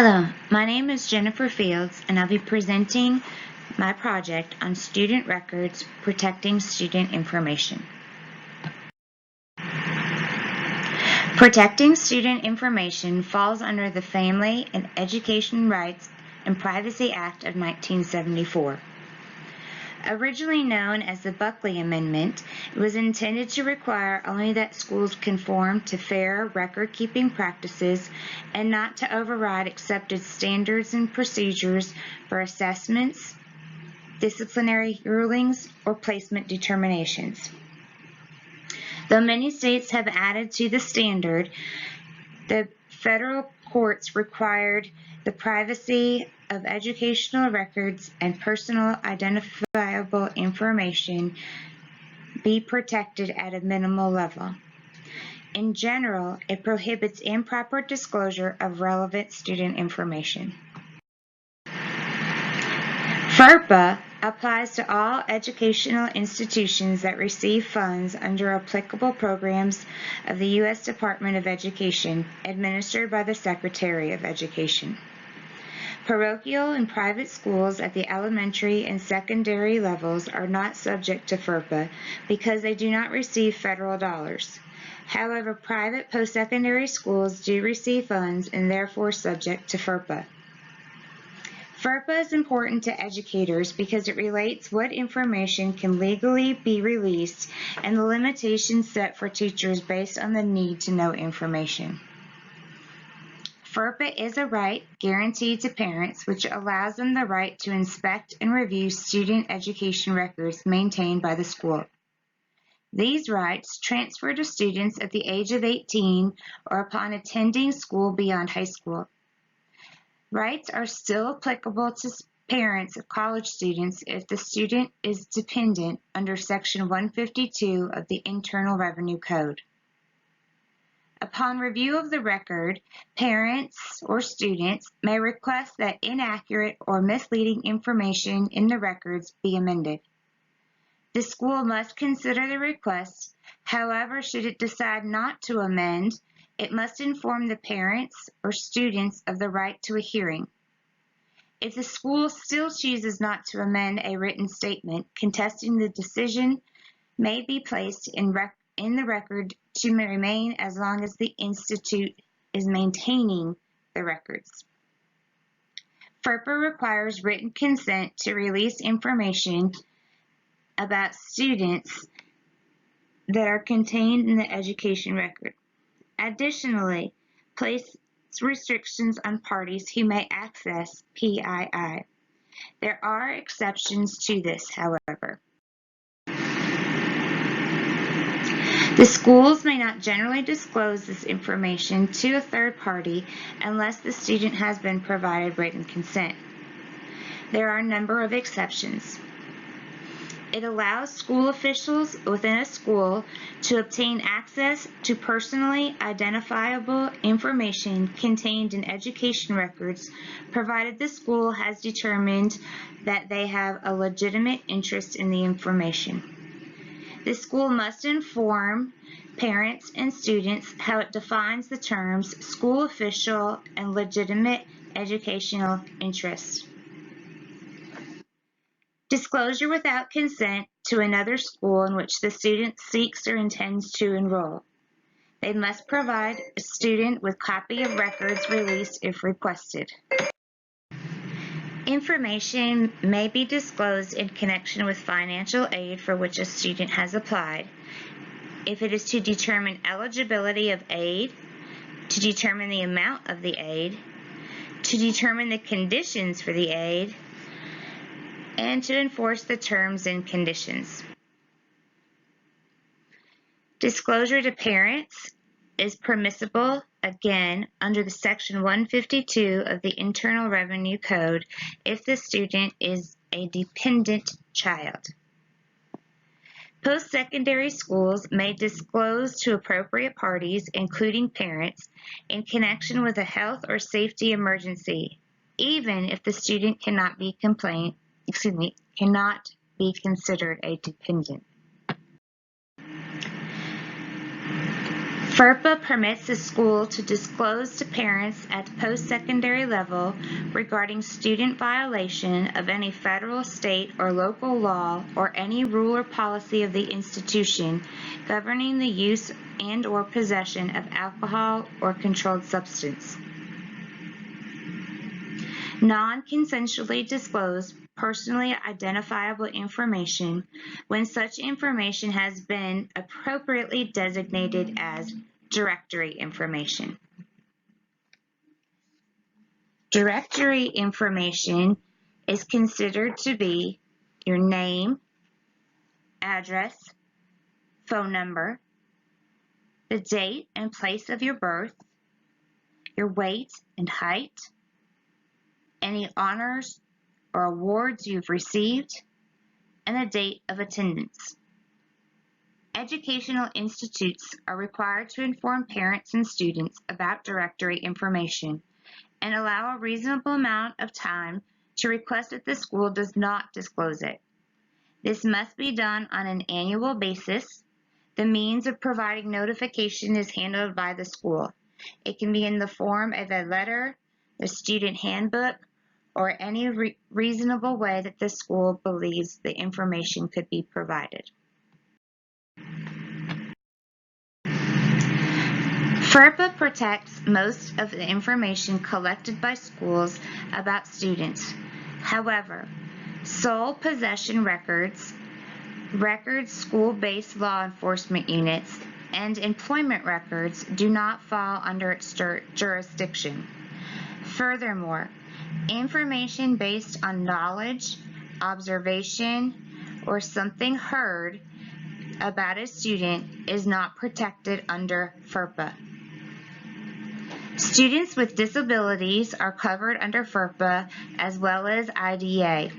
Hello, my name is Jennifer Fields, and I'll be presenting my project on student records protecting student information. Protecting student information falls under the Family and Education Rights and Privacy Act of 1974. Originally known as the Buckley Amendment, it was intended to require only that schools conform to fair record-keeping practices and not to override accepted standards and procedures for assessments, disciplinary rulings, or placement determinations. Though many states have added to the standard, the federal courts required the privacy of educational records and personal identifiable information be protected at a minimal level. In general, it prohibits improper disclosure of relevant student information. FERPA applies to all educational institutions that receive funds under applicable programs of the U.S. Department of Education, administered by the Secretary of Education. Parochial and private schools at the elementary and secondary levels are not subject to FERPA because they do not receive federal dollars. However, private post-secondary schools do receive funds and therefore subject to FERPA. FERPA is important to educators because it relates what information can legally be released and the limitations set for teachers based on the need to know information. FERPA is a right guaranteed to parents, which allows them the right to inspect and review student education records maintained by the school. These rights transfer to students at the age of 18 or upon attending school beyond high school. Rights are still applicable to parents of college students if the student is dependent under Section 152 of the Internal Revenue Code. Upon review of the record, parents or students may request that inaccurate or misleading information in the records be amended. The school must consider the request. However, should it decide not to amend, it must inform the parents or students of the right to a hearing. If the school still chooses not to amend a written statement, contesting the decision may be placed in the record to remain as long as the institute is maintaining the records. FERPA requires written consent to release information about students that are contained in the education record. Additionally, place restrictions on parties who may access PII. There are exceptions to this, however. The schools may not generally disclose this information to a third party unless the student has been provided written consent. There are a number of exceptions. It allows school officials within a school to obtain access to personally identifiable information contained in education records, provided the school has determined that they have a legitimate interest in the information. The school must inform parents and students how it defines the terms school official and legitimate educational interest. Disclosure without consent to another school in which the student seeks or intends to enroll. They must provide a student with copy of records released if requested. Information may be disclosed in connection with financial aid for which a student has applied, if it is to determine eligibility of aid, to determine the amount of the aid, to determine the conditions for the aid, and to enforce the terms and conditions. Disclosure to parents is permissible, again, under the Section 152 of the Internal Revenue Code if the student is a dependent child. Post-secondary schools may disclose to appropriate parties, including parents, in connection with a health or safety emergency, even if the student cannot be considered a dependent. FERPA permits the school to disclose to parents at the post-secondary level regarding student violation of any federal, state, or local law or any rule or policy of the institution governing the use and/or possession of alcohol or controlled substance. Non-consensually disclosed personally identifiable information when such information has been appropriately designated as directory information. Directory information is considered to be your name, address, phone number, the date and place of your birth, your weight and height, any honors or awards you've received, and the date of attendance. Educational institutes are required to inform parents and students about directory information and allow a reasonable amount of time to request that the school does not disclose it. This must be done on an annual basis. The means of providing notification is handled by the school. It can be in the form of a letter, the student handbook, or any reasonable way that the school believes the information could be provided. FERPA protects most of the information collected by schools about students. However, sole possession records, school-based law enforcement units, and employment records do not fall under its jurisdiction. Furthermore, information based on knowledge, observation, or something heard about a student is not protected under FERPA. Students with disabilities are covered under FERPA as well as IDEA.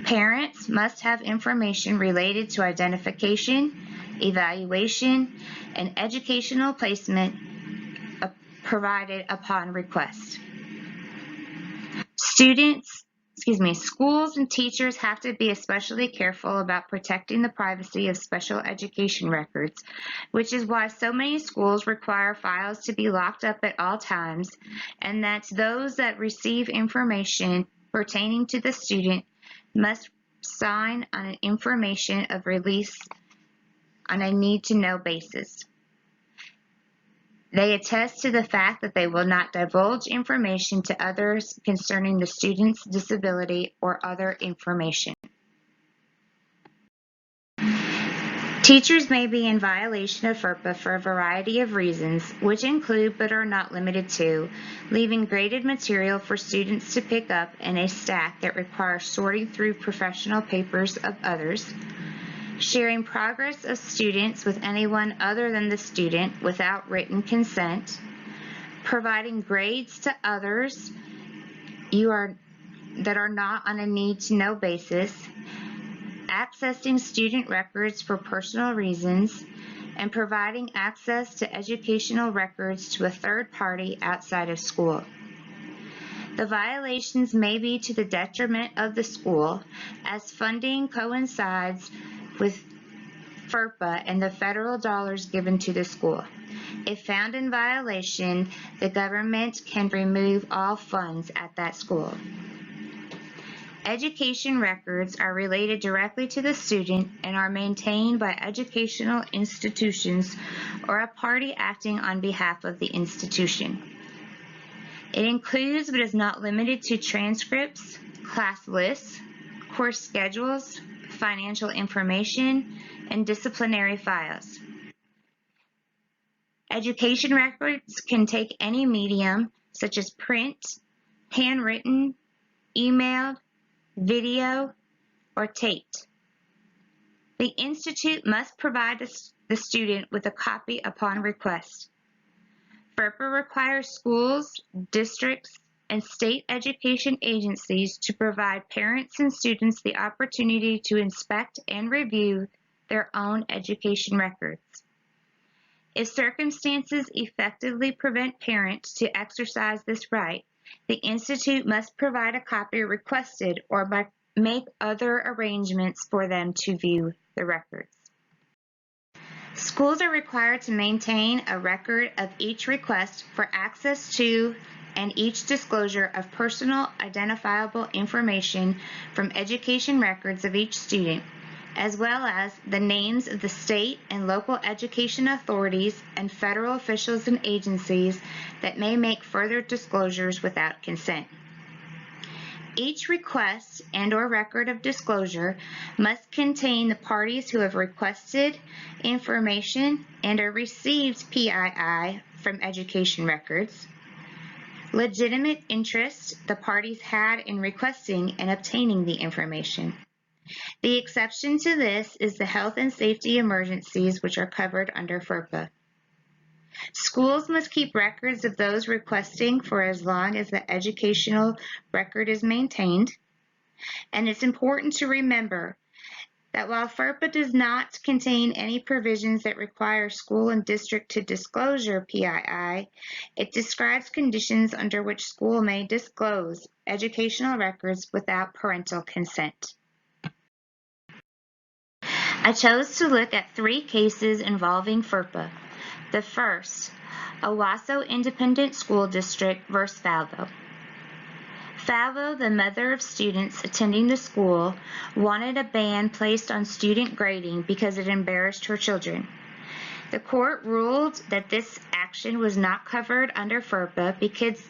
Parents must have information related to identification, evaluation, and educational placement provided upon request. Schools and teachers have to be especially careful about protecting the privacy of special education records, which is why so many schools require files to be locked up at all times, and that those that receive information pertaining to the student must sign on an information of release on a need-to-know basis. They attest to the fact that they will not divulge information to others concerning the student's disability or other information. Teachers may be in violation of FERPA for a variety of reasons, which include but are not limited to leaving graded material for students to pick up in a stack that requires sorting through professional papers of others, sharing progress of students with anyone other than the student without written consent, providing grades to others that are not on a need-to-know basis, accessing student records for personal reasons, and providing access to educational records to a third party outside of school. The violations may be to the detriment of the school, as funding coincides with FERPA and the federal dollars given to the school. If found in violation, the government can remove all funds at that school. Education records are related directly to the student and are maintained by educational institutions or a party acting on behalf of the institution. It includes but is not limited to transcripts, class lists, course schedules, financial information, and disciplinary files. Education records can take any medium, such as print, handwritten, emailed, video, or taped. The institute must provide the student with a copy upon request. FERPA requires schools, districts, and state education agencies to provide parents and students the opportunity to inspect and review their own education records. If circumstances effectively prevent parents to exercise this right, the institute must provide a copy requested or make other arrangements for them to view the records. Schools are required to maintain a record of each request for access to and each disclosure of personal identifiable information from education records of each student, as well as the names of the state and local education authorities and federal officials and agencies that may make further disclosures without consent. Each request and/or record of disclosure must contain the parties who have requested information and/or received PII from education records, legitimate interest the parties had in requesting and obtaining the information. The exception to this is the health and safety emergencies which are covered under FERPA. Schools must keep records of those requesting for as long as the educational record is maintained. And it's important to remember that while FERPA does not contain any provisions that require school and district to disclose PII, it describes conditions under which school may disclose educational records without parental consent. I chose to look at 3 cases involving FERPA. The first, Owasso Independent School District versus Falvo. Falvo, the mother of students attending the school, wanted a ban placed on student grading because it embarrassed her children. The court ruled that this action was not covered under FERPA because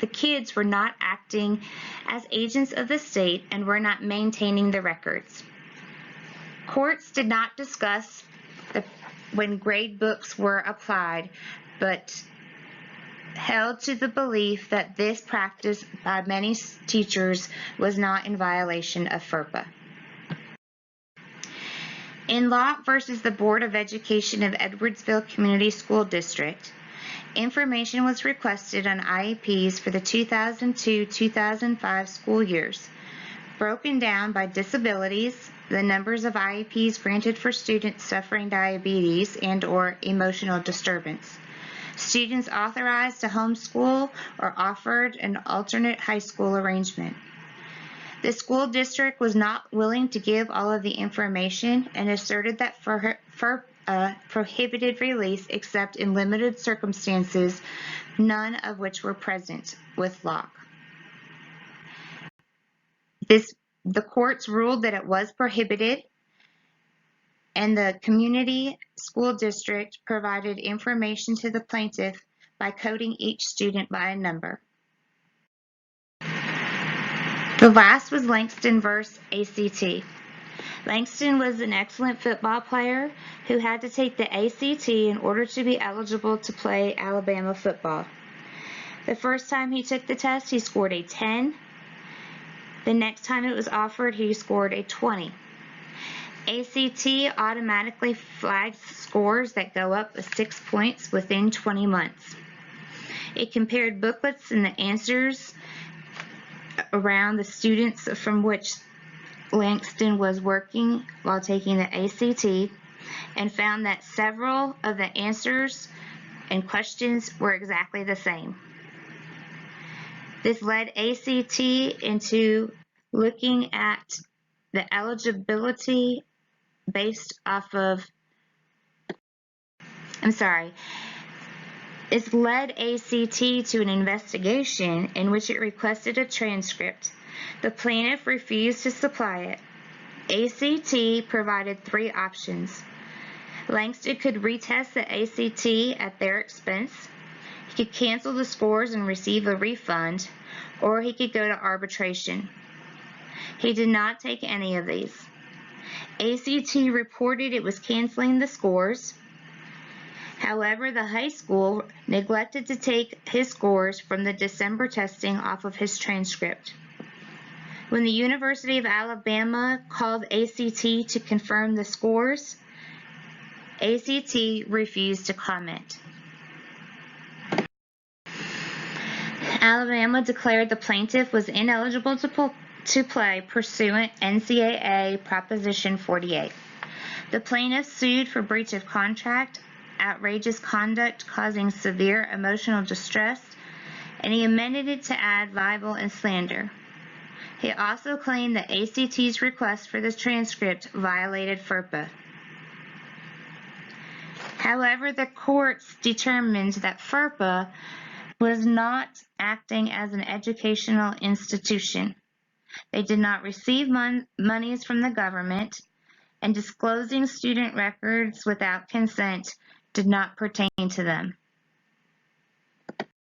the kids were not acting as agents of the state and were not maintaining the records. Courts did not discuss when grade books were applied, but held to the belief that this practice by many teachers was not in violation of FERPA. In Locke versus the Board of Education of Edwardsville Community School District, information was requested on IEPs for the 2002-2005 school years, broken down by disabilities, the numbers of IEPs granted for students suffering diabetes and/or emotional disturbance, students authorized to homeschool or offered an alternate high school arrangement. The school district was not willing to give all of the information and asserted that prohibited release except in limited circumstances, none of which were present with Locke. The courts ruled that it was prohibited, and the community school district provided information to the plaintiff by coding each student by a number. The last was Langston versus ACT. Langston was an excellent football player who had to take the ACT in order to be eligible to play Alabama football. The first time he took the test, he scored a 10. The next time it was offered, he scored a 20. ACT automatically flags scores that go up 6 points within 20 months. It compared booklets and the answers around the students from which Langston was working while taking the ACT and found that several of the answers and questions were exactly the same. This led ACT into looking at the eligibility based off of, it's led ACT to an investigation in which it requested a transcript. The plaintiff refused to supply it. ACT provided 3 options. Langston could retest the ACT at their expense, he could cancel the scores and receive a refund, or he could go to arbitration. He did not take any of these. ACT reported it was canceling the scores. However, the high school neglected to take his scores from the December testing off of his transcript. When the University of Alabama called ACT to confirm the scores, ACT refused to comment. Alabama declared the plaintiff was ineligible to play pursuant NCAA Proposition 48. The plaintiff sued for breach of contract, outrageous conduct causing severe emotional distress, and he amended it to add libel and slander. He also claimed that ACT's request for the transcript violated FERPA. However, the courts determined that FERPA was not acting as an educational institution. They did not receive monies from the government, and disclosing student records without consent did not pertain to them.